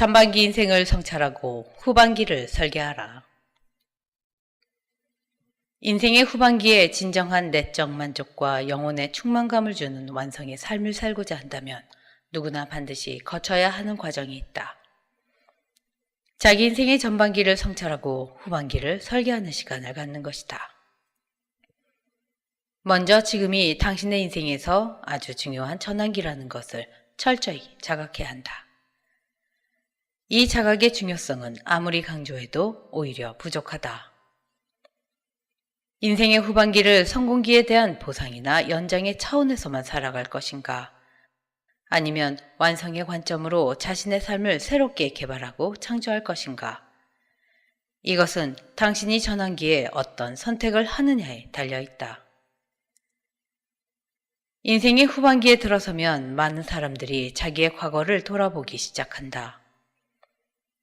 전반기 인생을 성찰하고 후반기를 설계하라. 인생의 후반기에 진정한 내적 만족과 영혼의 충만감을 주는 완성의 삶을 살고자 한다면 누구나 반드시 거쳐야 하는 과정이 있다. 자기 인생의 전반기를 성찰하고 후반기를 설계하는 시간을 갖는 것이다. 먼저 지금이 당신의 인생에서 아주 중요한 전환기라는 것을 철저히 자각해야 한다. 이 자각의 중요성은 아무리 강조해도 오히려 부족하다. 인생의 후반기를 성공기에 대한 보상이나 연장의 차원에서만 살아갈 것인가? 아니면 완성의 관점으로 자신의 삶을 새롭게 개발하고 창조할 것인가? 이것은 당신이 전환기에 어떤 선택을 하느냐에 달려있다. 인생의 후반기에 들어서면 많은 사람들이 자기의 과거를 돌아보기 시작한다.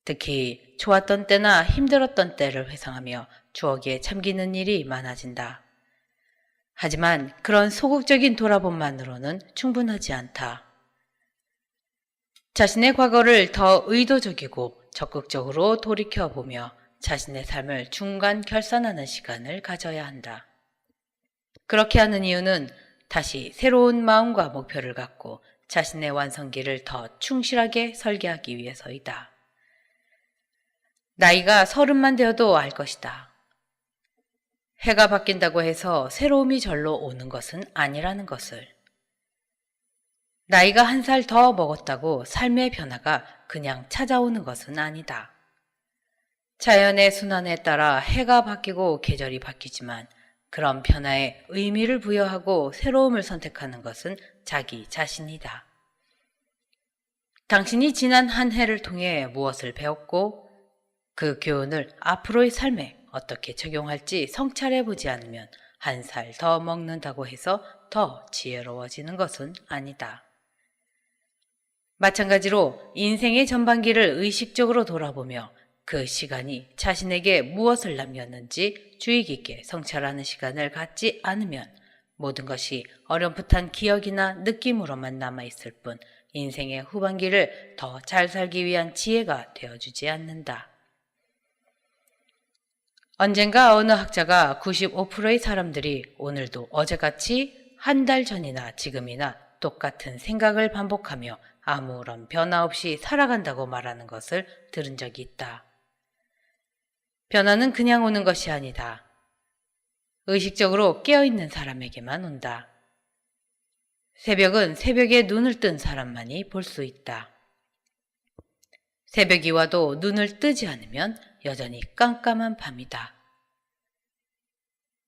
특히 좋았던 때나 힘들었던 때를 회상하며 추억에 잠기는 일이 많아진다. 하지만 그런 소극적인 돌아봄만으로는 충분하지 않다. 자신의 과거를 더 의도적이고 적극적으로 돌이켜보며 자신의 삶을 중간 결산하는 시간을 가져야 한다. 그렇게 하는 이유는 다시 새로운 마음과 목표를 갖고 자신의 완성기를 더 충실하게 설계하기 위해서이다. 나이가 30만 되어도 알 것이다. 해가 바뀐다고 해서 새로움이 절로 오는 것은 아니라는 것을. 나이가 한 살 더 먹었다고 삶의 변화가 그냥 찾아오는 것은 아니다. 자연의 순환에 따라 해가 바뀌고 계절이 바뀌지만 그런 변화에 의미를 부여하고 새로움을 선택하는 것은 자기 자신이다. 당신이 지난 한 해를 통해 무엇을 배웠고 그 교훈을 앞으로의 삶에 어떻게 적용할지 성찰해보지 않으면 한 살 더 먹는다고 해서 더 지혜로워지는 것은 아니다. 마찬가지로 인생의 전반기를 의식적으로 돌아보며 그 시간이 자신에게 무엇을 남겼는지 주의 깊게 성찰하는 시간을 갖지 않으면 모든 것이 어렴풋한 기억이나 느낌으로만 남아있을 뿐 인생의 후반기를 더 잘 살기 위한 지혜가 되어주지 않는다. 언젠가 어느 학자가 95%의 사람들이 오늘도 어제같이 한 달 전이나 지금이나 똑같은 생각을 반복하며 아무런 변화 없이 살아간다고 말하는 것을 들은 적이 있다. 변화는 그냥 오는 것이 아니다. 의식적으로 깨어있는 사람에게만 온다. 새벽은 새벽에 눈을 뜬 사람만이 볼 수 있다. 새벽이 와도 눈을 뜨지 않으면 여전히 깜깜한 밤이다.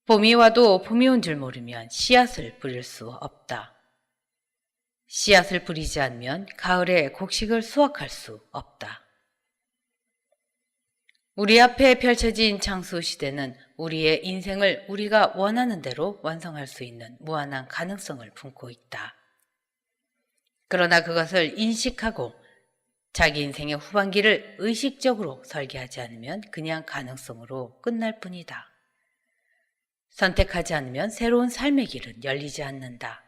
봄이 와도 봄이 온 줄 모르면 씨앗을 뿌릴 수 없다. 씨앗을 뿌리지 않으면 가을에 곡식을 수확할 수 없다. 우리 앞에 펼쳐진 창수 시대는 우리의 인생을 우리가 원하는 대로 완성할 수 있는 무한한 가능성을 품고 있다. 그러나 그것을 인식하고 자기 인생의 후반기를 의식적으로 설계하지 않으면 그냥 가능성으로 끝날 뿐이다. 선택하지 않으면 새로운 삶의 길은 열리지 않는다.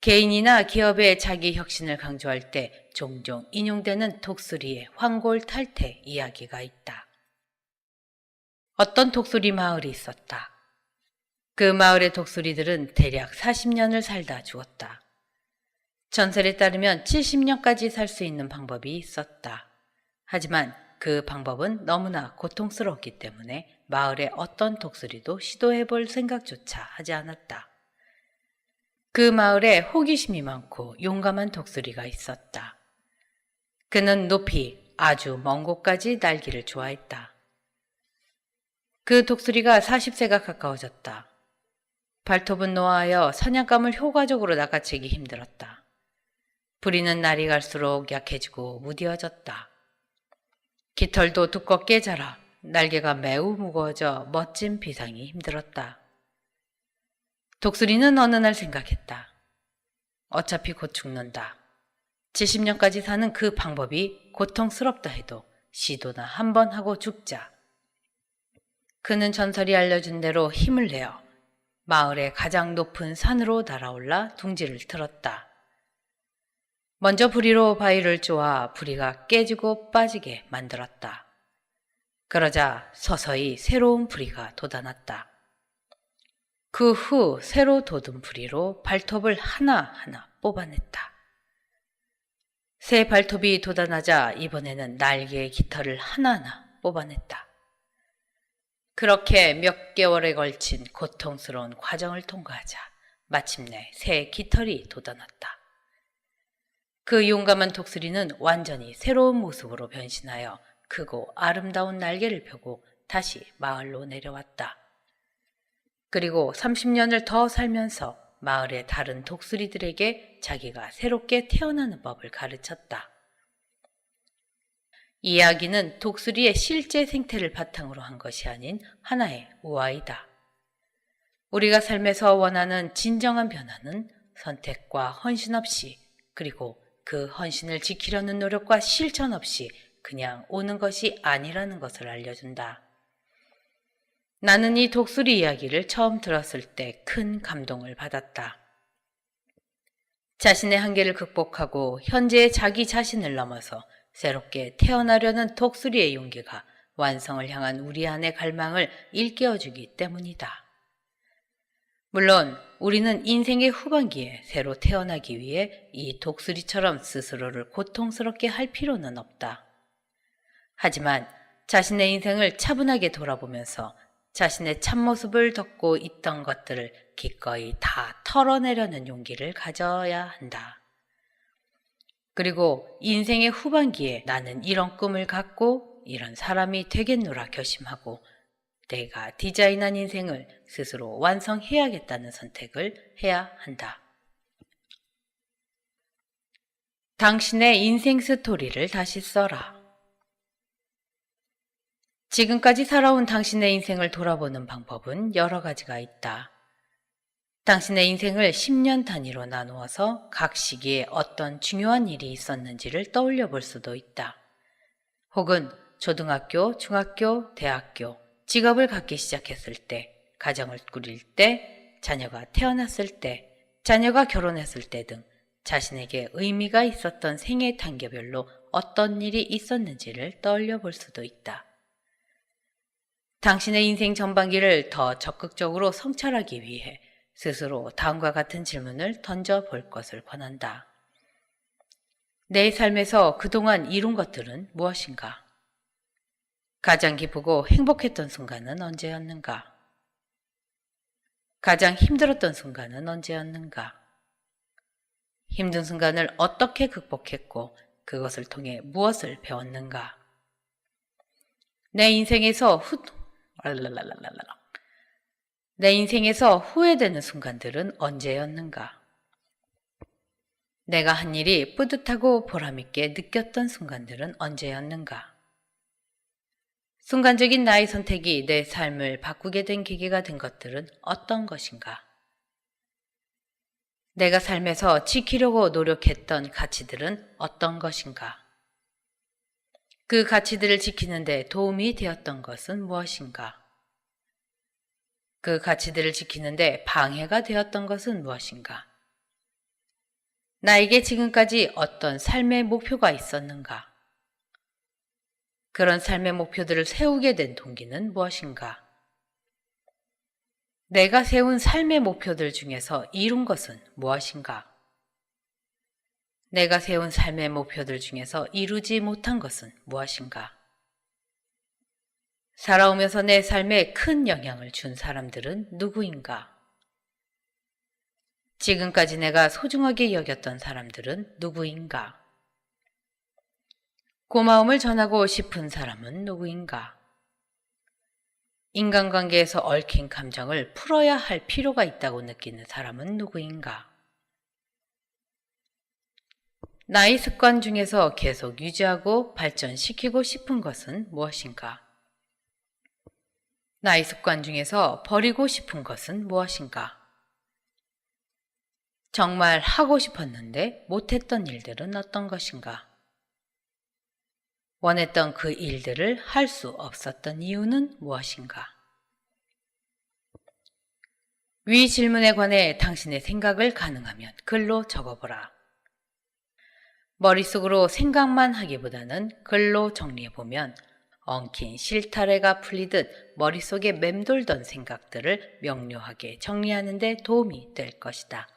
개인이나 기업의 자기 혁신을 강조할 때 종종 인용되는 독수리의 황골탈퇴 이야기가 있다. 어떤 독수리 마을이 있었다. 그 마을의 독수리들은 대략 40년을 살다 죽었다. 전설에 따르면 70년까지 살 수 있는 방법이 있었다. 하지만 그 방법은 너무나 고통스러웠기 때문에 마을의 어떤 독수리도 시도해볼 생각조차 하지 않았다. 그 마을에 호기심이 많고 용감한 독수리가 있었다. 그는 높이 아주 먼 곳까지 날기를 좋아했다. 그 독수리가 40세가 가까워졌다. 발톱은 노화하여 사냥감을 효과적으로 낚아채기 힘들었다. 부리는 날이 갈수록 약해지고 무뎌졌다. 깃털도 두껍게 자라 날개가 매우 무거워져 멋진 비상이 힘들었다. 독수리는 어느 날 생각했다. 어차피 곧 죽는다. 70년까지 사는 그 방법이 고통스럽다 해도 시도나 한번 하고 죽자. 그는 전설이 알려준 대로 힘을 내어 마을의 가장 높은 산으로 날아올라 둥지를 틀었다. 먼저 부리로 바위를 쪼아 부리가 깨지고 빠지게 만들었다. 그러자 서서히 새로운 부리가 돋아났다. 그 후 새로 돋은 부리로 발톱을 하나하나 뽑아냈다. 새 발톱이 돋아나자 이번에는 날개의 깃털을 하나하나 뽑아냈다. 그렇게 몇 개월에 걸친 고통스러운 과정을 통과하자 마침내 새 깃털이 돋아났다. 그 용감한 독수리는 완전히 새로운 모습으로 변신하여 크고 아름다운 날개를 펴고 다시 마을로 내려왔다. 그리고 30년을 더 살면서 마을의 다른 독수리들에게 자기가 새롭게 태어나는 법을 가르쳤다. 이 이야기는 독수리의 실제 생태를 바탕으로 한 것이 아닌 하나의 우화이다. 우리가 삶에서 원하는 진정한 변화는 선택과 헌신 없이, 그리고 그 헌신을 지키려는 노력과 실천 없이 그냥 오는 것이 아니라는 것을 알려준다. 나는 이 독수리 이야기를 처음 들었을 때 큰 감동을 받았다. 자신의 한계를 극복하고 현재의 자기 자신을 넘어서 새롭게 태어나려는 독수리의 용기가 완성을 향한 우리 안의 갈망을 일깨워주기 때문이다. 물론 우리는 인생의 후반기에 새로 태어나기 위해 이 독수리처럼 스스로를 고통스럽게 할 필요는 없다. 하지만 자신의 인생을 차분하게 돌아보면서 자신의 참모습을 덮고 있던 것들을 기꺼이 다 털어내려는 용기를 가져야 한다. 그리고 인생의 후반기에 나는 이런 꿈을 갖고 이런 사람이 되겠노라 결심하고 내가 디자인한 인생을 스스로 완성해야겠다는 선택을 해야 한다. 당신의 인생 스토리를 다시 써라. 지금까지 살아온 당신의 인생을 돌아보는 방법은 여러 가지가 있다. 당신의 인생을 10년 단위로 나누어서 각 시기에 어떤 중요한 일이 있었는지를 떠올려 볼 수도 있다. 혹은 초등학교, 중학교, 대학교, 직업을 갖기 시작했을 때, 가정을 꾸릴 때, 자녀가 태어났을 때, 자녀가 결혼했을 때 등 자신에게 의미가 있었던 생애 단계별로 어떤 일이 있었는지를 떠올려 볼 수도 있다. 당신의 인생 전반기를 더 적극적으로 성찰하기 위해 스스로 다음과 같은 질문을 던져볼 것을 권한다. 내 삶에서 그동안 이룬 것들은 무엇인가? 가장 기쁘고 행복했던 순간은 언제였는가? 가장 힘들었던 순간은 언제였는가? 힘든 순간을 어떻게 극복했고 그것을 통해 무엇을 배웠는가? 내 인생에서 후회되는 순간들은 언제였는가? 내가 한 일이 뿌듯하고 보람있게 느꼈던 순간들은 언제였는가? 순간적인 나의 선택이 내 삶을 바꾸게 된 계기가 된 것들은 어떤 것인가? 내가 삶에서 지키려고 노력했던 가치들은 어떤 것인가? 그 가치들을 지키는 데 도움이 되었던 것은 무엇인가? 그 가치들을 지키는 데 방해가 되었던 것은 무엇인가? 나에게 지금까지 어떤 삶의 목표가 있었는가? 그런 삶의 목표들을 세우게 된 동기는 무엇인가? 내가 세운 삶의 목표들 중에서 이룬 것은 무엇인가? 내가 세운 삶의 목표들 중에서 이루지 못한 것은 무엇인가? 살아오면서 내 삶에 큰 영향을 준 사람들은 누구인가? 지금까지 내가 소중하게 여겼던 사람들은 누구인가? 고마움을 전하고 싶은 사람은 누구인가? 인간관계에서 얽힌 감정을 풀어야 할 필요가 있다고 느끼는 사람은 누구인가? 나의 습관 중에서 계속 유지하고 발전시키고 싶은 것은 무엇인가? 나의 습관 중에서 버리고 싶은 것은 무엇인가? 정말 하고 싶었는데 못했던 일들은 어떤 것인가? 원했던 그 일들을 할 수 없었던 이유는 무엇인가? 위 질문에 관해 당신의 생각을 가능하면 글로 적어보라. 머릿속으로 생각만 하기보다는 글로 정리해보면 엉킨 실타래가 풀리듯 머릿속에 맴돌던 생각들을 명료하게 정리하는 데 도움이 될 것이다.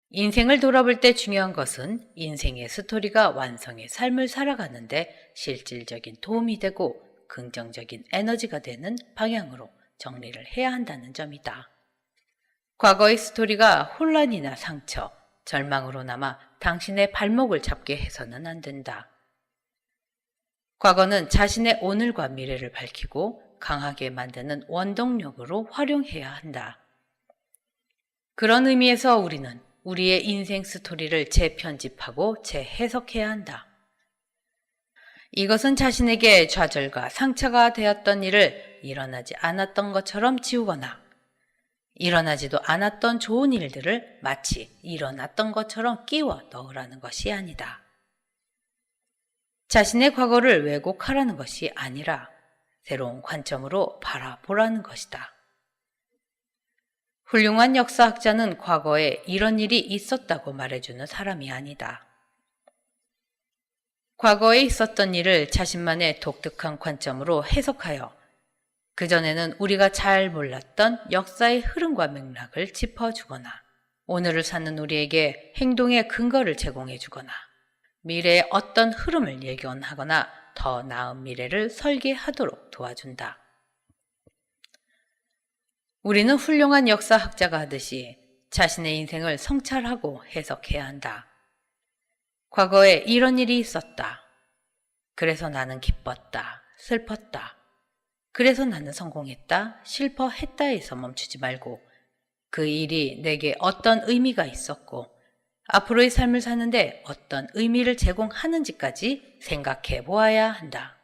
인생을 돌아볼 때 중요한 것은 인생의 스토리가 완성의 삶을 살아가는데 실질적인 도움이 되고 긍정적인 에너지가 되는 방향으로 정리를 해야 한다는 점이다. 과거의 스토리가 혼란이나 상처, 절망으로 남아 당신의 발목을 잡게 해서는 안 된다. 과거는 자신의 오늘과 미래를 밝히고 강하게 만드는 원동력으로 활용해야 한다. 그런 의미에서 우리는 우리의 인생 스토리를 재편집하고 재해석해야 한다. 이것은 자신에게 좌절과 상처가 되었던 일을 일어나지 않았던 것처럼 지우거나 일어나지도 않았던 좋은 일들을 마치 일어났던 것처럼 끼워 넣으라는 것이 아니다. 자신의 과거를 왜곡하라는 것이 아니라 새로운 관점으로 바라보라는 것이다. 훌륭한 역사학자는 과거에 이런 일이 있었다고 말해주는 사람이 아니다. 과거에 있었던 일을 자신만의 독특한 관점으로 해석하여 그전에는 우리가 잘 몰랐던 역사의 흐름과 맥락을 짚어주거나 오늘을 사는 우리에게 행동의 근거를 제공해주거나 미래의 어떤 흐름을 예견하거나 더 나은 미래를 설계하도록 도와준다. 우리는 훌륭한 역사학자가 하듯이 자신의 인생을 성찰하고 해석해야 한다. 과거에 이런 일이 있었다. 그래서 나는 기뻤다. 슬펐다. 그래서 나는 성공했다. 실패했다에서 멈추지 말고 그 일이 내게 어떤 의미가 있었고 앞으로의 삶을 사는데 어떤 의미를 제공하는지까지 생각해 보아야 한다.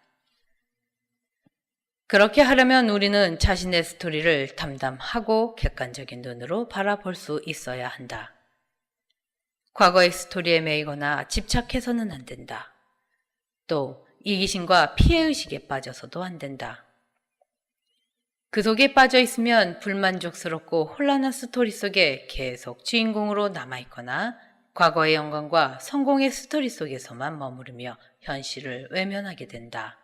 그렇게 하려면 우리는 자신의 스토리를 담담하고 객관적인 눈으로 바라볼 수 있어야 한다. 과거의 스토리에 매이거나 집착해서는 안 된다. 또 이기심과 피해의식에 빠져서도 안 된다. 그 속에 빠져 있으면 불만족스럽고 혼란한 스토리 속에 계속 주인공으로 남아있거나 과거의 영광과 성공의 스토리 속에서만 머무르며 현실을 외면하게 된다.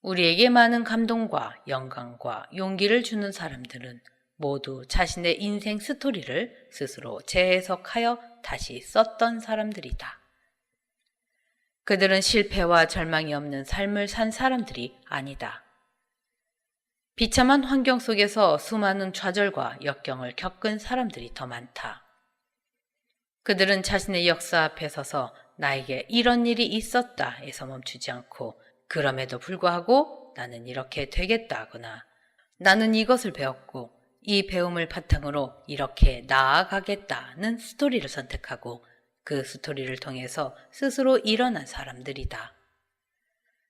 우리에게 많은 감동과 영광과 용기를 주는 사람들은 모두 자신의 인생 스토리를 스스로 재해석하여 다시 썼던 사람들이다. 그들은 실패와 절망이 없는 삶을 산 사람들이 아니다. 비참한 환경 속에서 수많은 좌절과 역경을 겪은 사람들이 더 많다. 그들은 자신의 역사 앞에 서서 나에게 이런 일이 있었다에서 멈추지 않고 그럼에도 불구하고 나는 이렇게 되겠다 하거나 나는 이것을 배웠고 이 배움을 바탕으로 이렇게 나아가겠다는 스토리를 선택하고 그 스토리를 통해서 스스로 일어난 사람들이다.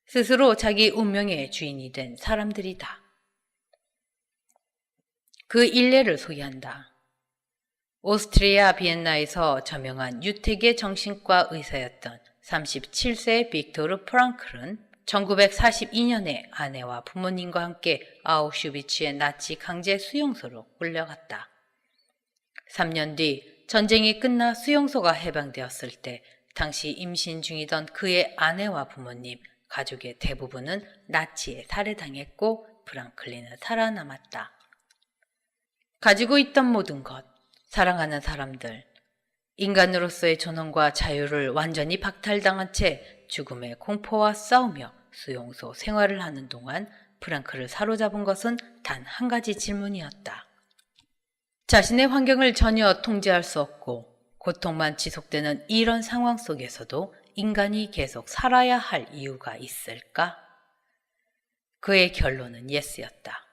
스스로 자기 운명의 주인이 된 사람들이다. 그 일례를 소개한다. 오스트리아 비엔나에서 저명한 유태계 정신과 의사였던 37세의 빅토르 프랑클은 1942년에 아내와 부모님과 함께 아우슈비츠의 나치 강제 수용소로 끌려갔다. 3년 뒤 전쟁이 끝나 수용소가 해방되었을 때 당시 임신 중이던 그의 아내와 부모님, 가족의 대부분은 나치에 살해당했고 프랑클린은 살아남았다. 가지고 있던 모든 것, 사랑하는 사람들, 인간으로서의 존엄과 자유를 완전히 박탈당한 채 죽음의 공포와 싸우며 수용소 생활을 하는 동안 프랑크를 사로잡은 것은 단 한 가지 질문이었다. 자신의 환경을 전혀 통제할 수 없고 고통만 지속되는 이런 상황 속에서도 인간이 계속 살아야 할 이유가 있을까? 그의 결론은 예스였다.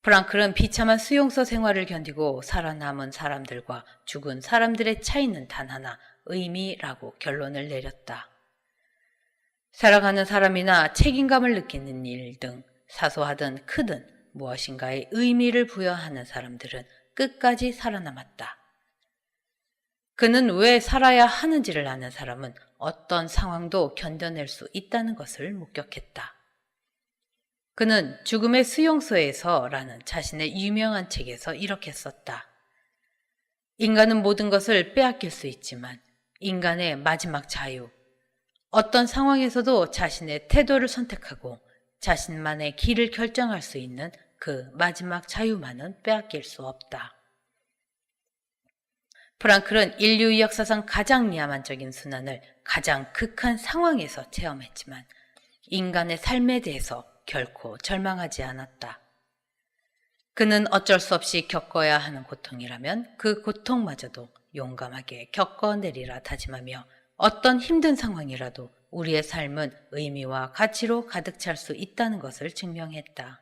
프랑클은 비참한 수용소 생활을 견디고 살아남은 사람들과 죽은 사람들의 차이는 단 하나, 의미라고 결론을 내렸다. 살아가는 사람이나 책임감을 느끼는 일 등 사소하든 크든 무엇인가의 의미를 부여하는 사람들은 끝까지 살아남았다. 그는 왜 살아야 하는지를 아는 사람은 어떤 상황도 견뎌낼 수 있다는 것을 목격했다. 그는 죽음의 수용소에서 라는 자신의 유명한 책에서 이렇게 썼다. 인간은 모든 것을 빼앗길 수 있지만 인간의 마지막 자유. 어떤 상황에서도 자신의 태도를 선택하고 자신만의 길을 결정할 수 있는 그 마지막 자유만은 빼앗길 수 없다. 프랑클은 인류 역사상 가장 야만적인 순환을 가장 극한 상황에서 체험했지만 인간의 삶에 대해서 결코 절망하지 않았다. 그는 어쩔 수 없이 겪어야 하는 고통이라면 그 고통마저도 용감하게 겪어내리라 다짐하며 어떤 힘든 상황이라도 우리의 삶은 의미와 가치로 가득 찰 수 있다는 것을 증명했다.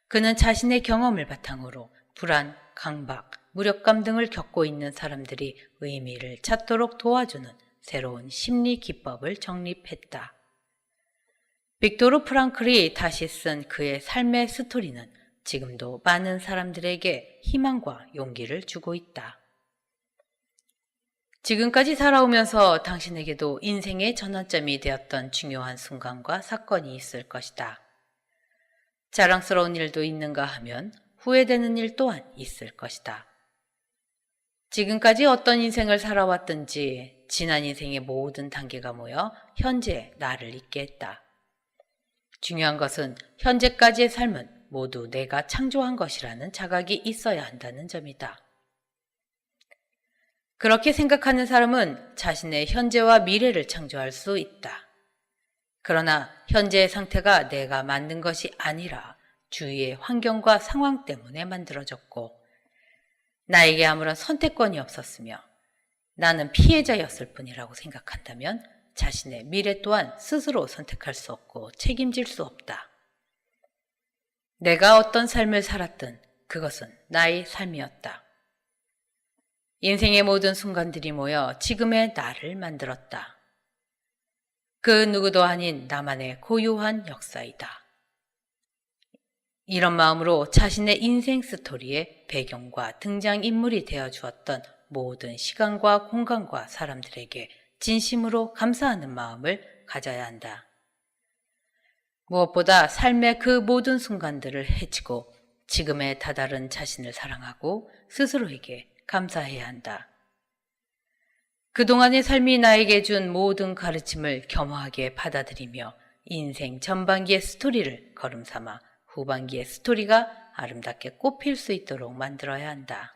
그는 자신의 경험을 바탕으로 불안, 강박, 무력감 등을 겪고 있는 사람들이 의미를 찾도록 도와주는 새로운 심리 기법을 정립했다. 빅토르 프랑클이 다시 쓴 그의 삶의 스토리는 지금도 많은 사람들에게 희망과 용기를 주고 있다. 지금까지 살아오면서 당신에게도 인생의 전환점이 되었던 중요한 순간과 사건이 있을 것이다. 자랑스러운 일도 있는가 하면 후회되는 일 또한 있을 것이다. 지금까지 어떤 인생을 살아왔든지 지난 인생의 모든 단계가 모여 현재 나를 있게 했다. 중요한 것은 현재까지의 삶은 모두 내가 창조한 것이라는 자각이 있어야 한다는 점이다. 그렇게 생각하는 사람은 자신의 현재와 미래를 창조할 수 있다. 그러나 현재의 상태가 내가 만든 것이 아니라 주위의 환경과 상황 때문에 만들어졌고 나에게 아무런 선택권이 없었으며 나는 피해자였을 뿐이라고 생각한다면 자신의 미래 또한 스스로 선택할 수 없고 책임질 수 없다. 내가 어떤 삶을 살았든 그것은 나의 삶이었다. 인생의 모든 순간들이 모여 지금의 나를 만들었다. 그 누구도 아닌 나만의 고유한 역사이다. 이런 마음으로 자신의 인생 스토리의 배경과 등장인물이 되어주었던 모든 시간과 공간과 사람들에게 진심으로 감사하는 마음을 가져야 한다. 무엇보다 삶의 그 모든 순간들을 헤치고 지금의 다다른 자신을 사랑하고 스스로에게 감사해야 한다. 그동안의 삶이 나에게 준 모든 가르침을 겸허하게 받아들이며 인생 전반기의 스토리를 걸음삼아 후반기의 스토리가 아름답게 꽃필 수 있도록 만들어야 한다.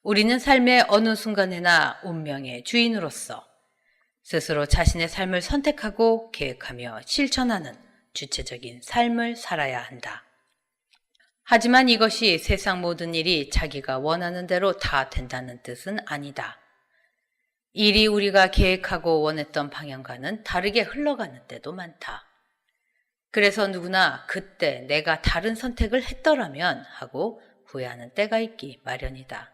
우리는 삶의 어느 순간에나 운명의 주인으로서 스스로 자신의 삶을 선택하고 계획하며 실천하는 주체적인 삶을 살아야 한다. 하지만 이것이 세상 모든 일이 자기가 원하는 대로 다 된다는 뜻은 아니다. 일이 우리가 계획하고 원했던 방향과는 다르게 흘러가는 때도 많다. 그래서 누구나 그때 내가 다른 선택을 했더라면 하고 후회하는 때가 있기 마련이다.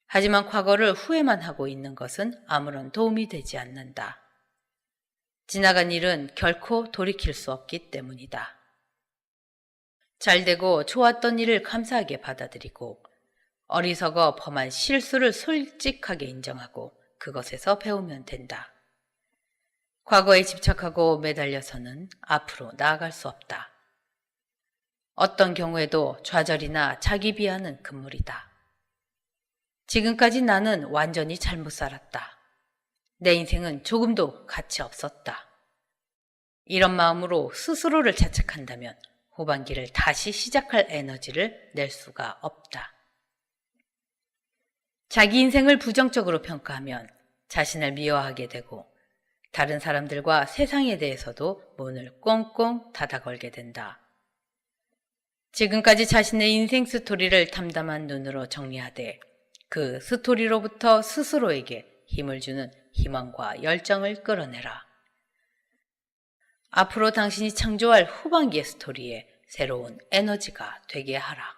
하지만 과거를 후회만 하고 있는 것은 아무런 도움이 되지 않는다. 지나간 일은 결코 돌이킬 수 없기 때문이다. 잘되고 좋았던 일을 감사하게 받아들이고 어리석어 범한 실수를 솔직하게 인정하고 그것에서 배우면 된다. 과거에 집착하고 매달려서는 앞으로 나아갈 수 없다. 어떤 경우에도 좌절이나 자기 비하는 금물이다. 지금까지 나는 완전히 잘못 살았다. 내 인생은 조금도 가치 없었다. 이런 마음으로 스스로를 자책한다면 후반기를 다시 시작할 에너지를 낼 수가 없다. 자기 인생을 부정적으로 평가하면 자신을 미워하게 되고 다른 사람들과 세상에 대해서도 문을 꽁꽁 닫아걸게 된다. 지금까지 자신의 인생 스토리를 담담한 눈으로 정리하되 그 스토리로부터 스스로에게 힘을 주는 희망과 열정을 끌어내라. 앞으로 당신이 창조할 후반기의 스토리에 새로운 에너지가 되게 하라.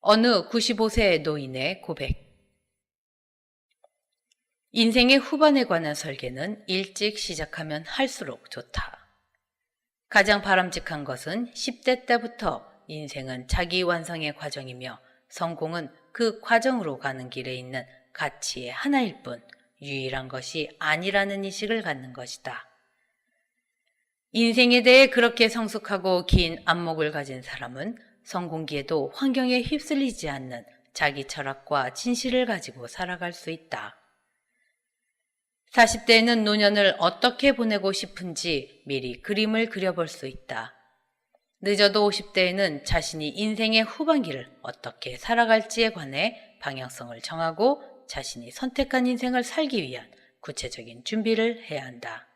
어느 95세의 노인의 고백. 인생의 후반에 관한 설계는 일찍 시작하면 할수록 좋다. 가장 바람직한 것은 10대 때부터 인생은 자기 완성의 과정이며 성공은 그 과정으로 가는 길에 있는 가치의 하나일 뿐 유일한 것이 아니라는 인식을 갖는 것이다. 인생에 대해 그렇게 성숙하고 긴 안목을 가진 사람은 성공기에도 환경에 휩쓸리지 않는 자기 철학과 진실을 가지고 살아갈 수 있다. 40대에는 노년을 어떻게 보내고 싶은지 미리 그림을 그려볼 수 있다. 늦어도 50대에는 자신이 인생의 후반기를 어떻게 살아갈지에 관해 방향성을 정하고 자신이 선택한 인생을 살기 위한 구체적인 준비를 해야 한다.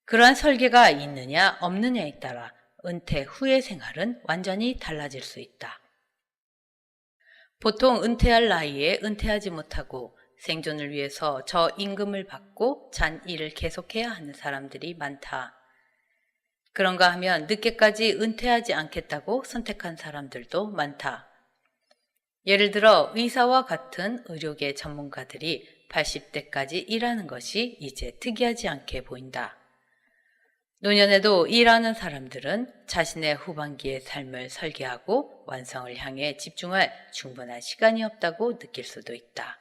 그러한 설계가 있느냐 없느냐에 따라 은퇴 후의 생활은 완전히 달라질 수 있다. 보통 은퇴할 나이에 은퇴하지 못하고 생존을 위해서 저임금을 받고 잔 일을 계속해야 하는 사람들이 많다. 그런가 하면 늦게까지 은퇴하지 않겠다고 선택한 사람들도 많다. 예를 들어 의사와 같은 의료계 전문가들이 80대까지 일하는 것이 이제 특이하지 않게 보인다. 노년에도 일하는 사람들은 자신의 후반기의 삶을 설계하고 완성을 향해 집중할 충분한 시간이 없다고 느낄 수도 있다.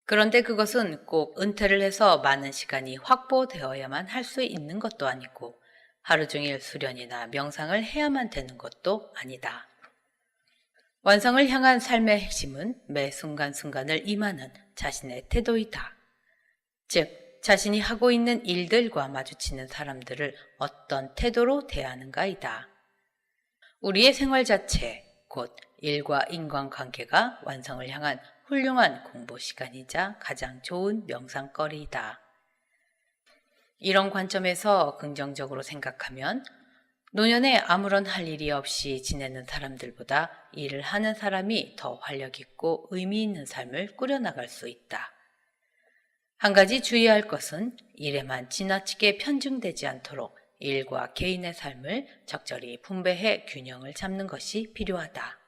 그런데 그것은 꼭 은퇴를 해서 많은 시간이 확보되어야만 할 수 있는 것도 아니고 하루 종일 수련이나 명상을 해야만 되는 것도 아니다. 완성을 향한 삶의 핵심은 매 순간순간을 임하는 자신의 태도이다. 즉, 자신이 하고 있는 일들과 마주치는 사람들을 어떤 태도로 대하는가이다. 우리의 생활 자체, 곧 일과 인간관계가 완성을 향한 훌륭한 공부 시간이자 가장 좋은 명상거리이다. 이런 관점에서 긍정적으로 생각하면 노년에 아무런 할 일이 없이 지내는 사람들보다 일을 하는 사람이 더 활력있고 의미 있는 삶을 꾸려나갈 수 있다. 한 가지 주의할 것은 일에만 지나치게 편중되지 않도록 일과 개인의 삶을 적절히 분배해 균형을 잡는 것이 필요하다.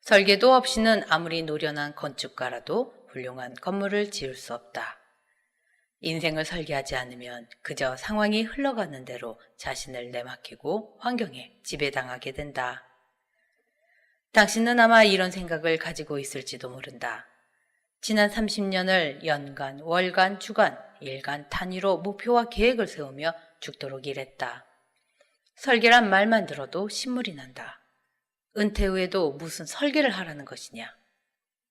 설계도 없이는 아무리 노련한 건축가라도 훌륭한 건물을 지을 수 없다. 인생을 설계하지 않으면 그저 상황이 흘러가는 대로 자신을 내맡기고 환경에 지배당하게 된다. 당신은 아마 이런 생각을 가지고 있을지도 모른다. 지난 30년을 연간, 월간, 주간, 일간 단위로 목표와 계획을 세우며 죽도록 일했다. 설계란 말만 들어도 신물이 난다. 은퇴 후에도 무슨 설계를 하라는 것이냐?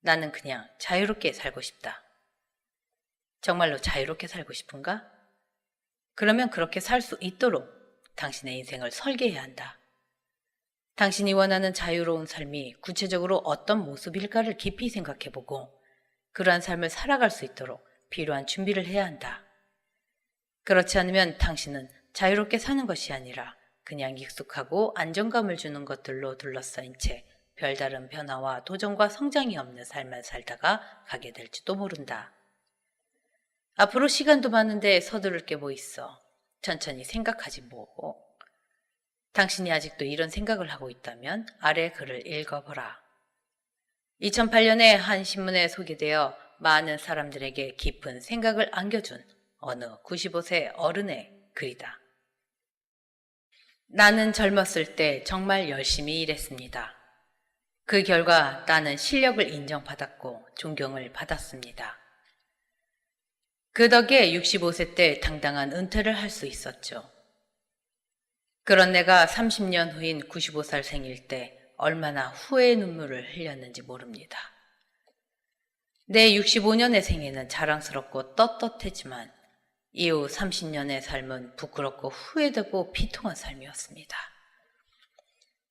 나는 그냥 자유롭게 살고 싶다. 정말로 자유롭게 살고 싶은가? 그러면 그렇게 살 수 있도록 당신의 인생을 설계해야 한다. 당신이 원하는 자유로운 삶이 구체적으로 어떤 모습일까를 깊이 생각해보고 그러한 삶을 살아갈 수 있도록 필요한 준비를 해야 한다. 그렇지 않으면 당신은 자유롭게 사는 것이 아니라 그냥 익숙하고 안정감을 주는 것들로 둘러싸인 채 별다른 변화와 도전과 성장이 없는 삶을 살다가 가게 될지도 모른다. 앞으로 시간도 많은데 서두를 게 뭐 있어. 천천히 생각하지 뭐. 당신이 아직도 이런 생각을 하고 있다면 아래 글을 읽어보라. 2008년에 한 신문에 소개되어 많은 사람들에게 깊은 생각을 안겨준 어느 95세 어른의 글이다. 나는 젊었을 때 정말 열심히 일했습니다. 그 결과 나는 실력을 인정받았고 존경을 받았습니다. 그 덕에 65세 때 당당한 은퇴를 할 수 있었죠. 그런 내가 30년 후인 95살 생일 때 얼마나 후회의 눈물을 흘렸는지 모릅니다. 내 65년의 생애는 자랑스럽고 떳떳했지만 이후 30년의 삶은 부끄럽고 후회되고 비통한 삶이었습니다.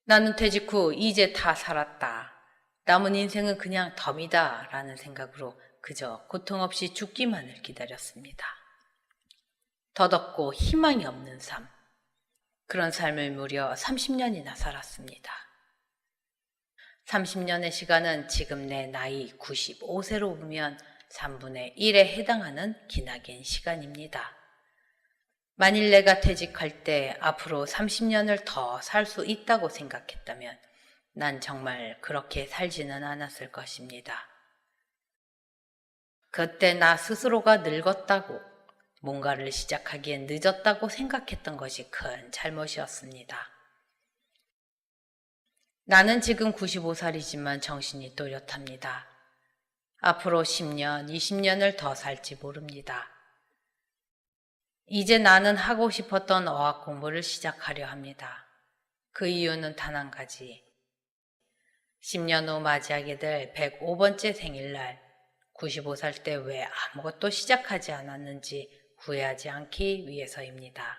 나는 퇴직 후 이제 다 살았다. 남은 인생은 그냥 덤이다 라는 생각으로 그저 고통 없이 죽기만을 기다렸습니다. 덧없고 희망이 없는 삶. 그런 삶을 무려 30년이나 살았습니다. 30년의 시간은 지금 내 나이 95세로 보면 3분의 1에 해당하는 기나긴 시간입니다. 만일 내가 퇴직할 때 앞으로 30년을 더 살 수 있다고 생각했다면 난 정말 그렇게 살지는 않았을 것입니다. 그때 나 스스로가 늙었다고, 뭔가를 시작하기엔 늦었다고 생각했던 것이 큰 잘못이었습니다. 나는 지금 95살이지만 정신이 또렷합니다. 앞으로 10년, 20년을 더 살지 모릅니다. 이제 나는 하고 싶었던 어학 공부를 시작하려 합니다. 그 이유는 단 한 가지. 10년 후 맞이하게 될 105번째 생일날, 95살 때 왜 아무것도 시작하지 않았는지 후회하지 않기 위해서입니다.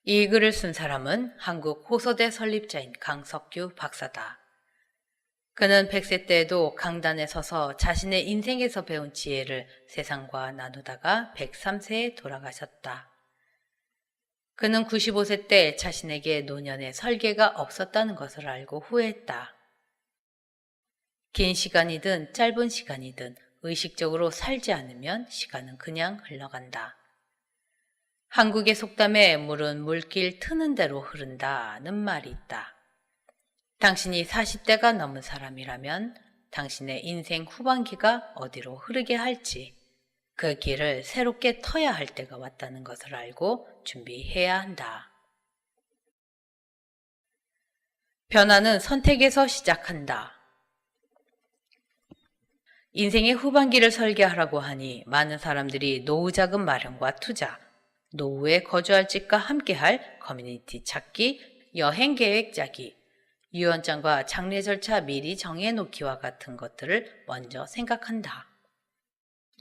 이 글을 쓴 사람은 한국 호서대 설립자인 강석규 박사다. 그는 100세 때에도 강단에 서서 자신의 인생에서 배운 지혜를 세상과 나누다가 103세에 돌아가셨다. 그는 95세 때 자신에게 노년의 설계가 없었다는 것을 알고 후회했다. 긴 시간이든 짧은 시간이든 의식적으로 살지 않으면 시간은 그냥 흘러간다. 한국의 속담에 물은 물길 트는 대로 흐른다는 말이 있다. 당신이 40대가 넘은 사람이라면 당신의 인생 후반기가 어디로 흐르게 할지 그 길을 새롭게 터야 할 때가 왔다는 것을 알고 준비해야 한다. 변화는 선택에서 시작한다. 인생의 후반기를 설계하라고 하니 많은 사람들이 노후자금 마련과 투자, 노후에 거주할 집과 함께할 커뮤니티 찾기, 여행 계획 짜기, 유언장과 장례 절차 미리 정해놓기와 같은 것들을 먼저 생각한다.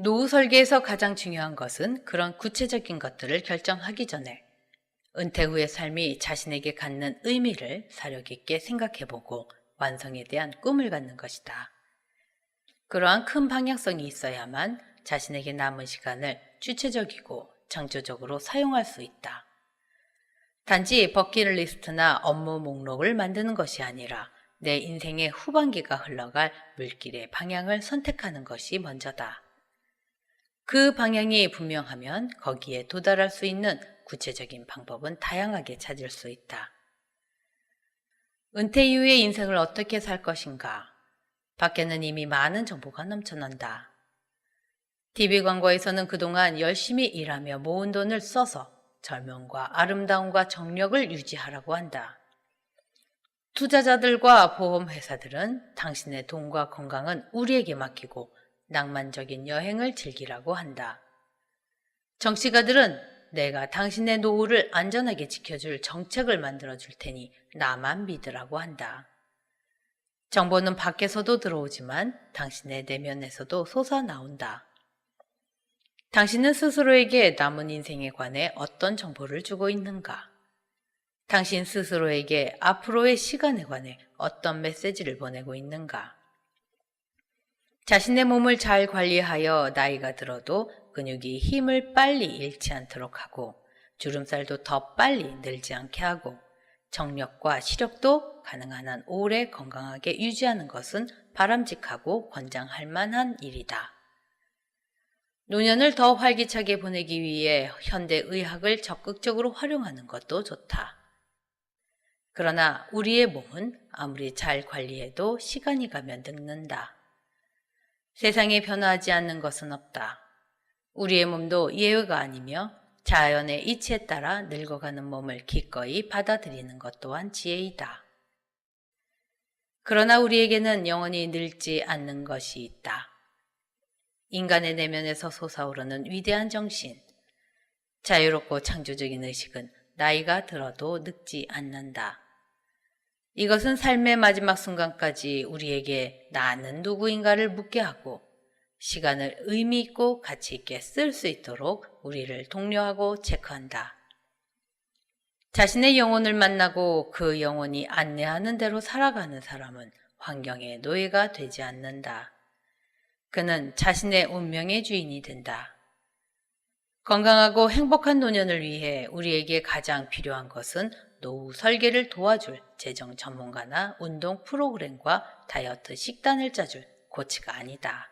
노후 설계에서 가장 중요한 것은 그런 구체적인 것들을 결정하기 전에 은퇴 후의 삶이 자신에게 갖는 의미를 사려 깊게 생각해보고 완성에 대한 꿈을 갖는 것이다. 그러한 큰 방향성이 있어야만 자신에게 남은 시간을 주체적이고 창조적으로 사용할 수 있다. 단지 버킷리스트나 업무 목록을 만드는 것이 아니라 내 인생의 후반기가 흘러갈 물길의 방향을 선택하는 것이 먼저다. 그 방향이 분명하면 거기에 도달할 수 있는 구체적인 방법은 다양하게 찾을 수 있다. 은퇴 이후의 인생을 어떻게 살 것인가? 밖에는 이미 많은 정보가 넘쳐난다. TV 광고에서는 그동안 열심히 일하며 모은 돈을 써서 젊음과 아름다움과 정력을 유지하라고 한다. 투자자들과 보험회사들은 당신의 돈과 건강은 우리에게 맡기고 낭만적인 여행을 즐기라고 한다. 정치가들은 내가 당신의 노후를 안전하게 지켜줄 정책을 만들어줄 테니 나만 믿으라고 한다. 정보는 밖에서도 들어오지만 당신의 내면에서도 솟아나온다. 당신은 스스로에게 남은 인생에 관해 어떤 정보를 주고 있는가? 당신 스스로에게 앞으로의 시간에 관해 어떤 메시지를 보내고 있는가? 자신의 몸을 잘 관리하여 나이가 들어도 근육이 힘을 빨리 잃지 않도록 하고 주름살도 더 빨리 늘지 않게 하고 정력과 시력도 가능한 한 오래 건강하게 유지하는 것은 바람직하고 권장할 만한 일이다. 노년을 더 활기차게 보내기 위해 현대의학을 적극적으로 활용하는 것도 좋다. 그러나 우리의 몸은 아무리 잘 관리해도 시간이 가면 늙는다. 세상에 변화하지 않는 것은 없다. 우리의 몸도 예외가 아니며 자연의 이치에 따라 늙어가는 몸을 기꺼이 받아들이는 것 또한 지혜이다. 그러나 우리에게는 영원히 늙지 않는 것이 있다. 인간의 내면에서 솟아오르는 위대한 정신, 자유롭고 창조적인 의식은 나이가 들어도 늙지 않는다. 이것은 삶의 마지막 순간까지 우리에게 나는 누구인가를 묻게 하고 시간을 의미 있고 가치 있게 쓸 수 있도록 우리를 독려하고 체크한다. 자신의 영혼을 만나고 그 영혼이 안내하는 대로 살아가는 사람은 환경의 노예가 되지 않는다. 그는 자신의 운명의 주인이 된다. 건강하고 행복한 노년을 위해 우리에게 가장 필요한 것은 노후 설계를 도와줄 재정 전문가나 운동 프로그램과 다이어트 식단을 짜줄 코치가 아니다.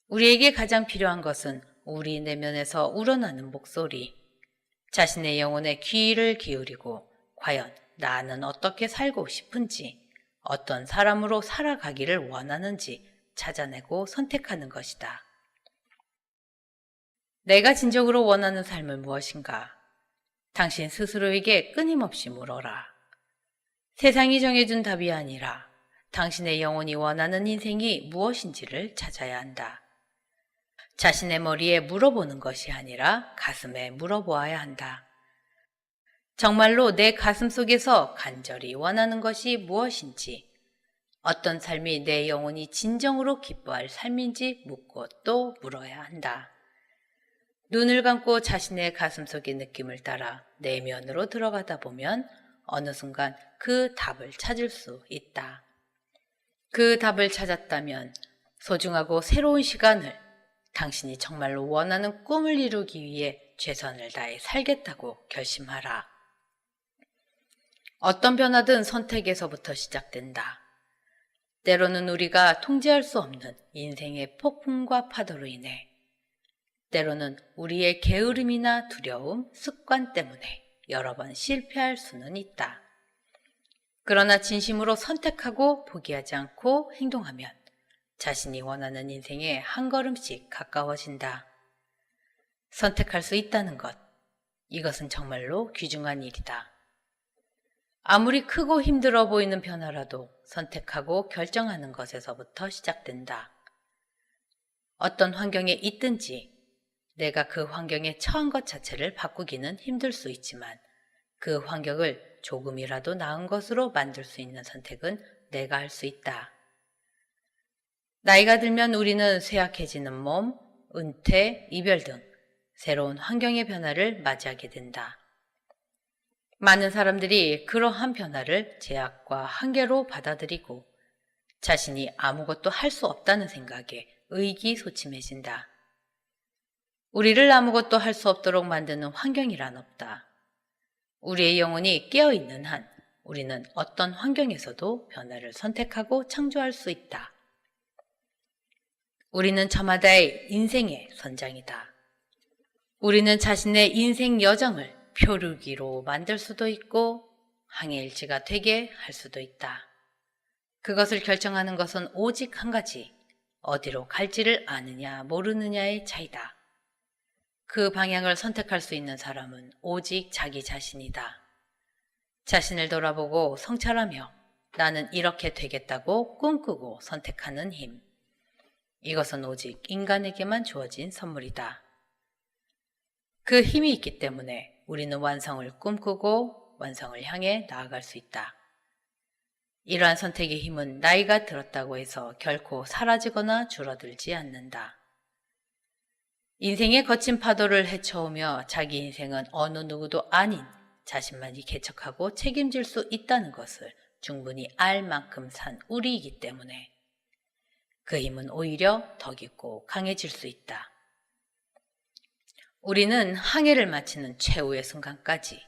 우리에게 가장 필요한 것은 우리 내면에서 우러나는 목소리, 자신의 영혼에 귀를 기울이고 과연 나는 어떻게 살고 싶은지, 어떤 사람으로 살아가기를 원하는지 찾아내고 선택하는 것이다. 내가 진정으로 원하는 삶은 무엇인가? 당신 스스로에게 끊임없이 물어라. 세상이 정해준 답이 아니라 당신의 영혼이 원하는 인생이 무엇인지를 찾아야 한다. 자신의 머리에 물어보는 것이 아니라 가슴에 물어보아야 한다. 정말로 내 가슴 속에서 간절히 원하는 것이 무엇인지, 어떤 삶이 내 영혼이 진정으로 기뻐할 삶인지 묻고 또 물어야 한다. 눈을 감고 자신의 가슴 속의 느낌을 따라 내면으로 들어가다 보면 어느 순간 그 답을 찾을 수 있다. 그 답을 찾았다면 소중하고 새로운 시간을 당신이 정말로 원하는 꿈을 이루기 위해 최선을 다해 살겠다고 결심하라. 어떤 변화든 선택에서부터 시작된다. 때로는 우리가 통제할 수 없는 인생의 폭풍과 파도로 인해, 때로는 우리의 게으름이나 두려움, 습관 때문에 여러 번 실패할 수는 있다. 그러나 진심으로 선택하고 포기하지 않고 행동하면 자신이 원하는 인생에 한 걸음씩 가까워진다. 선택할 수 있다는 것, 이것은 정말로 귀중한 일이다. 아무리 크고 힘들어 보이는 변화라도 선택하고 결정하는 것에서부터 시작된다. 어떤 환경에 있든지 내가 그 환경에 처한 것 자체를 바꾸기는 힘들 수 있지만 그 환경을 조금이라도 나은 것으로 만들 수 있는 선택은 내가 할 수 있다. 나이가 들면 우리는 쇠약해지는 몸, 은퇴, 이별 등 새로운 환경의 변화를 맞이하게 된다. 많은 사람들이 그러한 변화를 제약과 한계로 받아들이고 자신이 아무것도 할 수 없다는 생각에 의기소침해진다. 우리를 아무것도 할 수 없도록 만드는 환경이란 없다. 우리의 영혼이 깨어있는 한 우리는 어떤 환경에서도 변화를 선택하고 창조할 수 있다. 우리는 저마다의 인생의 선장이다. 우리는 자신의 인생 여정을 표류기로 만들 수도 있고 항해일지가 되게 할 수도 있다. 그것을 결정하는 것은 오직 한 가지, 어디로 갈지를 아느냐 모르느냐의 차이다. 그 방향을 선택할 수 있는 사람은 오직 자기 자신이다. 자신을 돌아보고 성찰하며 나는 이렇게 되겠다고 꿈꾸고 선택하는 힘. 이것은 오직 인간에게만 주어진 선물이다. 그 힘이 있기 때문에 우리는 완성을 꿈꾸고 완성을 향해 나아갈 수 있다. 이러한 선택의 힘은 나이가 들었다고 해서 결코 사라지거나 줄어들지 않는다. 인생의 거친 파도를 헤쳐오며 자기 인생은 어느 누구도 아닌 자신만이 개척하고 책임질 수 있다는 것을 충분히 알 만큼 산 우리이기 때문에 그 힘은 오히려 더 깊고 강해질 수 있다. 우리는 항해를 마치는 최후의 순간까지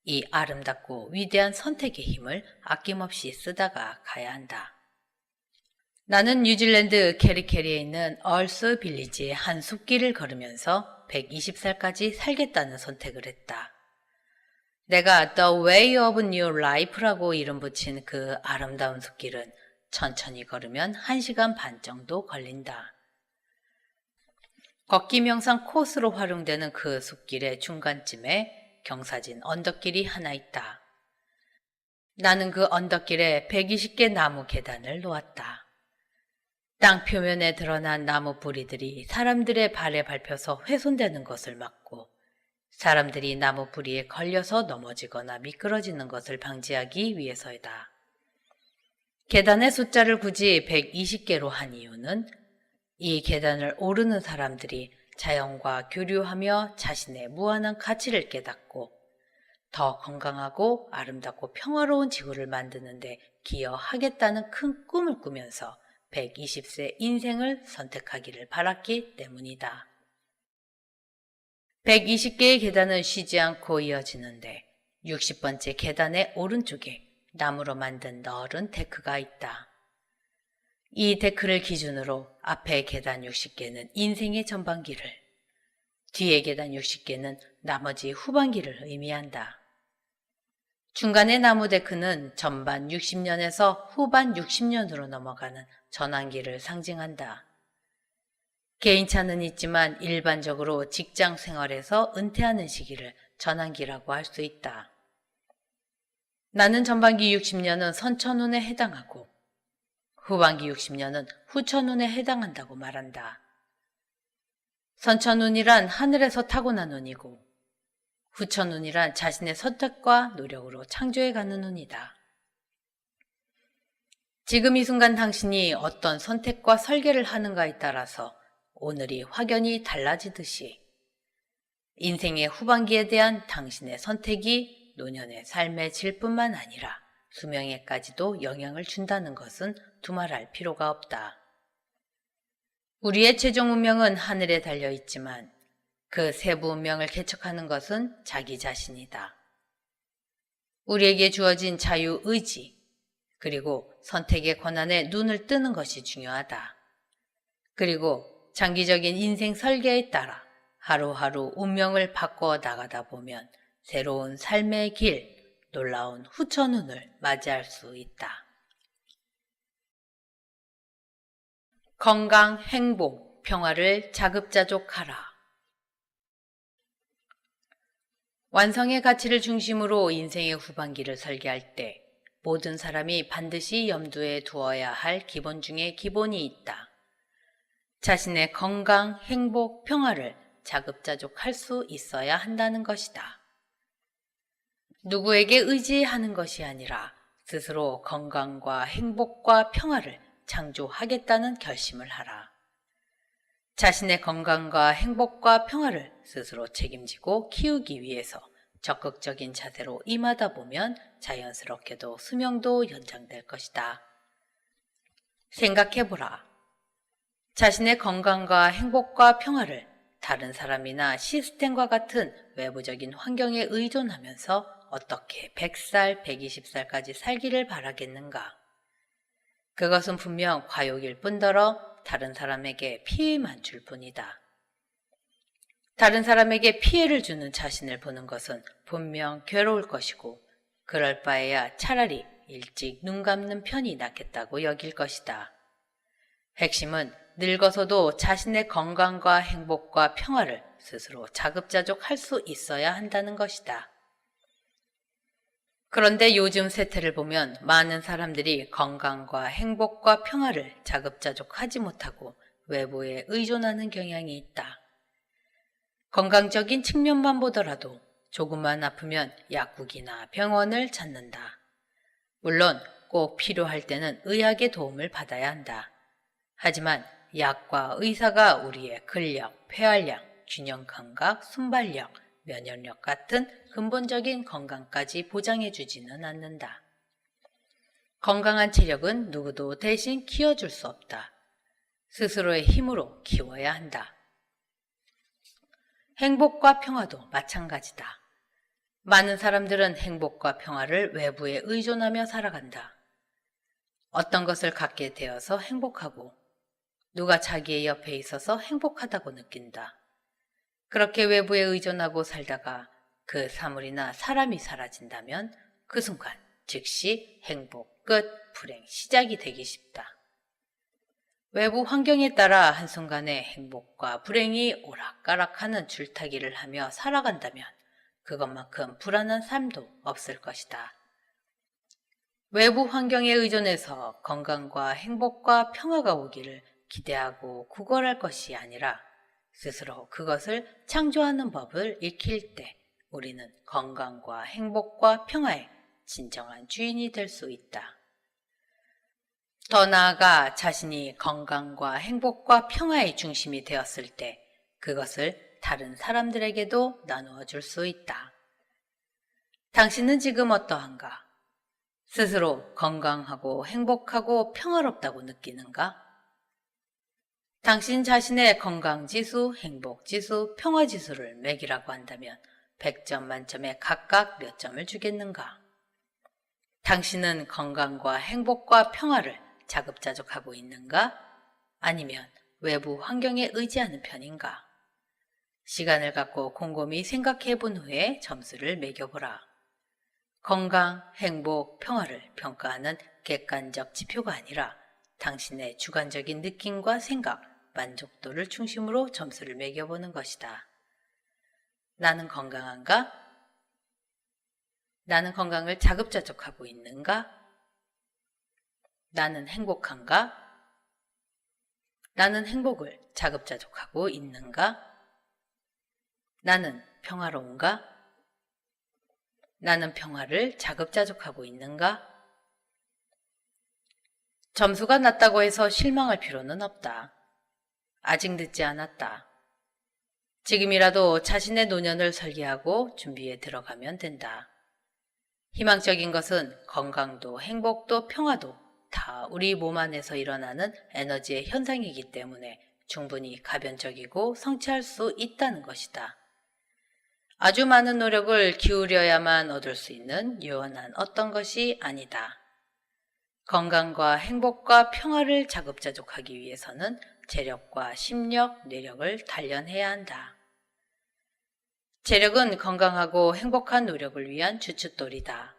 이 아름답고 위대한 선택의 힘을 아낌없이 쓰다가 가야 한다. 나는 뉴질랜드 캐리캐리에 있는 얼스 빌리지의 한 숲길을 걸으면서 120살까지 살겠다는 선택을 했다. 내가 The Way of New Life라고 이름 붙인 그 아름다운 숲길은 천천히 걸으면 1시간 반 정도 걸린다. 걷기 명상 코스로 활용되는 그 숲길의 중간쯤에 경사진 언덕길이 하나 있다. 나는 그 언덕길에 120개 나무 계단을 놓았다. 땅 표면에 드러난 나무 뿌리들이 사람들의 발에 밟혀서 훼손되는 것을 막고 사람들이 나무 뿌리에 걸려서 넘어지거나 미끄러지는 것을 방지하기 위해서이다. 계단의 숫자를 굳이 120개로 한 이유는 이 계단을 오르는 사람들이 자연과 교류하며 자신의 무한한 가치를 깨닫고 더 건강하고 아름답고 평화로운 지구를 만드는 데 기여하겠다는 큰 꿈을 꾸면서 120세 인생을 선택하기를 바랐기 때문이다. 120개의 계단은 쉬지 않고 이어지는데 60번째 계단의 오른쪽에 나무로 만든 넓은 데크가 있다. 이 데크를 기준으로 앞의 계단 60개는 인생의 전반기를, 뒤의 계단 60개는 나머지 후반기를 의미한다. 중간의 나무 데크는 전반 60년에서 후반 60년으로 넘어가는 전환기를 상징한다. 개인차는 있지만 일반적으로 직장 생활에서 은퇴하는 시기를 전환기라고 할 수 있다. 나는 전반기 60년은 선천운에 해당하고 후반기 60년은 후천운에 해당한다고 말한다. 선천운이란 하늘에서 타고난 운이고 후천운이란 자신의 선택과 노력으로 창조해가는 운이다. 지금 이 순간 당신이 어떤 선택과 설계를 하는가에 따라서 오늘이 확연히 달라지듯이 인생의 후반기에 대한 당신의 선택이 노년의 삶의 질뿐만 아니라 수명에까지도 영향을 준다는 것은 두말할 필요가 없다. 우리의 최종 운명은 하늘에 달려 있지만 그 세부 운명을 개척하는 것은 자기 자신이다. 우리에게 주어진 자유의지, 그리고 선택의 권한에 눈을 뜨는 것이 중요하다. 그리고 장기적인 인생 설계에 따라 하루하루 운명을 바꿔 나가다 보면 새로운 삶의 길, 놀라운 후천운을 맞이할 수 있다. 건강, 행복, 평화를 자급자족하라. 완성의 가치를 중심으로 인생의 후반기를 설계할 때 모든 사람이 반드시 염두에 두어야 할 기본 중에 기본이 있다. 자신의 건강, 행복, 평화를 자급자족할 수 있어야 한다는 것이다. 누구에게 의지하는 것이 아니라 스스로 건강과 행복과 평화를 창조하겠다는 결심을 하라. 자신의 건강과 행복과 평화를 스스로 책임지고 키우기 위해서 적극적인 자세로 임하다 보면 자연스럽게도 수명도 연장될 것이다. 생각해보라. 자신의 건강과 행복과 평화를 다른 사람이나 시스템과 같은 외부적인 환경에 의존하면서 어떻게 100살, 120살까지 살기를 바라겠는가? 그것은 분명 과욕일 뿐더러 다른 사람에게 피해만 줄 뿐이다. 다른 사람에게 피해를 주는 자신을 보는 것은 분명 괴로울 것이고 그럴 바에야 차라리 일찍 눈 감는 편이 낫겠다고 여길 것이다. 핵심은 늙어서도 자신의 건강과 행복과 평화를 스스로 자급자족할 수 있어야 한다는 것이다. 그런데 요즘 세태를 보면 많은 사람들이 건강과 행복과 평화를 자급자족하지 못하고 외부에 의존하는 경향이 있다. 건강적인 측면만 보더라도 조금만 아프면 약국이나 병원을 찾는다. 물론 꼭 필요할 때는 의학의 도움을 받아야 한다. 하지만 약과 의사가 우리의 근력, 폐활량, 균형 감각, 순발력, 면역력 같은 근본적인 건강까지 보장해주지는 않는다. 건강한 체력은 누구도 대신 키워줄 수 없다. 스스로의 힘으로 키워야 한다. 행복과 평화도 마찬가지다. 많은 사람들은 행복과 평화를 외부에 의존하며 살아간다. 어떤 것을 갖게 되어서 행복하고 누가 자기의 옆에 있어서 행복하다고 느낀다. 그렇게 외부에 의존하고 살다가 그 사물이나 사람이 사라진다면 그 순간 즉시 행복 끝, 불행 시작이 되기 쉽다. 외부 환경에 따라 한순간에 행복과 불행이 오락가락하는 줄타기를 하며 살아간다면 그것만큼 불안한 삶도 없을 것이다. 외부 환경에 의존해서 건강과 행복과 평화가 오기를 기대하고 구걸할 것이 아니라 스스로 그것을 창조하는 법을 익힐 때 우리는 건강과 행복과 평화의 진정한 주인이 될 수 있다. 더 나아가 자신이 건강과 행복과 평화의 중심이 되었을 때 그것을 다른 사람들에게도 나누어 줄 수 있다. 당신은 지금 어떠한가? 스스로 건강하고 행복하고 평화롭다고 느끼는가? 당신 자신의 건강지수, 행복지수, 평화지수를 매기라고 한다면 100점 만점에 각각 몇 점을 주겠는가? 당신은 건강과 행복과 평화를 자급자족하고 있는가? 아니면 외부 환경에 의지하는 편인가? 시간을 갖고 곰곰이 생각해 본 후에 점수를 매겨보라. 건강, 행복, 평화를 평가하는 객관적 지표가 아니라 당신의 주관적인 느낌과 생각, 만족도를 중심으로 점수를 매겨보는 것이다. 나는 건강한가? 나는 건강을 자급자족하고 있는가? 나는 행복한가? 나는 행복을 자급자족하고 있는가? 나는 평화로운가? 나는 평화를 자급자족하고 있는가? 점수가 낮다고 해서 실망할 필요는 없다. 아직 늦지 않았다. 지금이라도 자신의 노년을 설계하고 준비에 들어가면 된다. 희망적인 것은 건강도 행복도 평화도 다 우리 몸 안에서 일어나는 에너지의 현상이기 때문에 충분히 가변적이고 성취할 수 있다는 것이다. 아주 많은 노력을 기울여야만 얻을 수 있는 유연한 어떤 것이 아니다. 건강과 행복과 평화를 자급자족하기 위해서는 체력과 심력, 뇌력을 단련해야 한다. 체력은 건강하고 행복한 노력을 위한 주춧돌이다.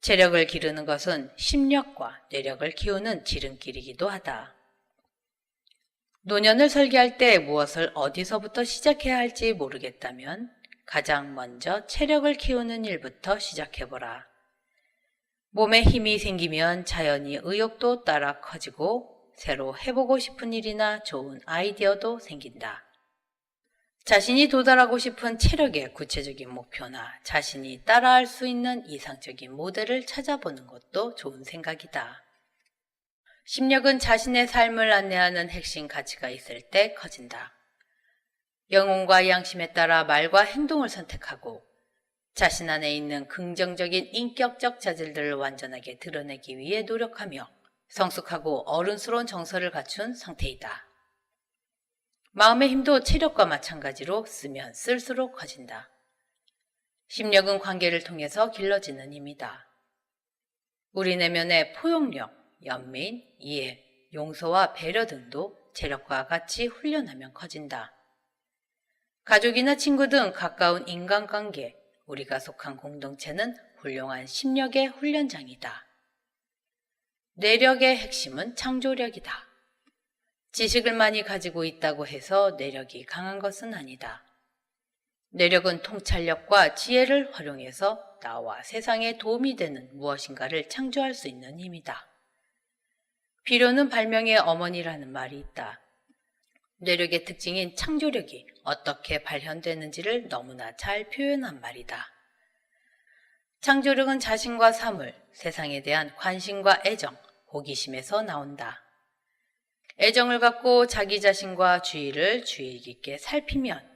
체력을 기르는 것은 심력과 뇌력을 키우는 지름길이기도 하다. 노년을 설계할 때 무엇을 어디서부터 시작해야 할지 모르겠다면 가장 먼저 체력을 키우는 일부터 시작해보라. 몸에 힘이 생기면 자연히 의욕도 따라 커지고 새로 해보고 싶은 일이나 좋은 아이디어도 생긴다. 자신이 도달하고 싶은 체력의 구체적인 목표나 자신이 따라할 수 있는 이상적인 모델을 찾아보는 것도 좋은 생각이다. 심력은 자신의 삶을 안내하는 핵심 가치가 있을 때 커진다. 영혼과 양심에 따라 말과 행동을 선택하고 자신 안에 있는 긍정적인 인격적 자질들을 완전하게 드러내기 위해 노력하며 성숙하고 어른스러운 정서를 갖춘 상태이다. 마음의 힘도 체력과 마찬가지로 쓰면 쓸수록 커진다. 심력은 관계를 통해서 길러지는 힘이다. 우리 내면의 포용력, 연민, 이해, 용서와 배려 등도 체력과 같이 훈련하면 커진다. 가족이나 친구 등 가까운 인간관계, 우리가 속한 공동체는 훌륭한 심력의 훈련장이다. 뇌력의 핵심은 창조력이다. 지식을 많이 가지고 있다고 해서 뇌력이 강한 것은 아니다. 뇌력은 통찰력과 지혜를 활용해서 나와 세상에 도움이 되는 무엇인가를 창조할 수 있는 힘이다. 비료는 발명의 어머니라는 말이 있다. 뇌력의 특징인 창조력이 어떻게 발현되는지를 너무나 잘 표현한 말이다. 창조력은 자신과 사물, 세상에 대한 관심과 애정, 호기심에서 나온다. 애정을 갖고 자기 자신과 주위를 주의 깊게 살피면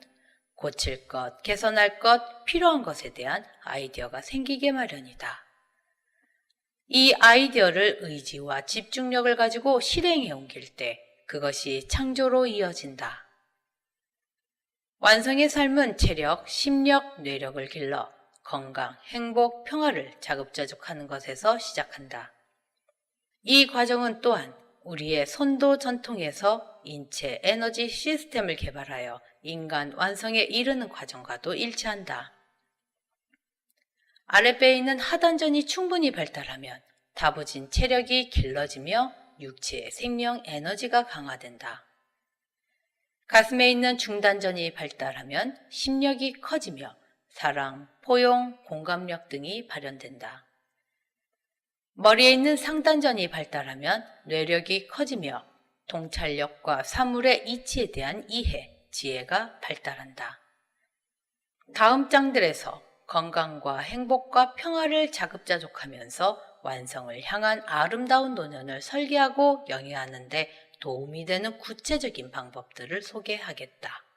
고칠 것, 개선할 것, 필요한 것에 대한 아이디어가 생기게 마련이다. 이 아이디어를 의지와 집중력을 가지고 실행에 옮길 때 그것이 창조로 이어진다. 완성의 삶은 체력, 심력, 뇌력을 길러 건강, 행복, 평화를 자급자족하는 것에서 시작한다. 이 과정은 또한 우리의 선도 전통에서 인체 에너지 시스템을 개발하여 인간 완성에 이르는 과정과도 일치한다. 아랫배에 있는 하단전이 충분히 발달하면 다부진 체력이 길러지며 육체의 생명 에너지가 강화된다. 가슴에 있는 중단전이 발달하면 심력이 커지며 사랑, 포용, 공감력 등이 발현된다. 머리에 있는 상단전이 발달하면 뇌력이 커지며 통찰력과 사물의 이치에 대한 이해, 지혜가 발달한다. 다음 장들에서 건강과 행복과 평화를 자급자족하면서 완성을 향한 아름다운 노년을 설계하고 영위하는 데 도움이 되는 구체적인 방법들을 소개하겠다.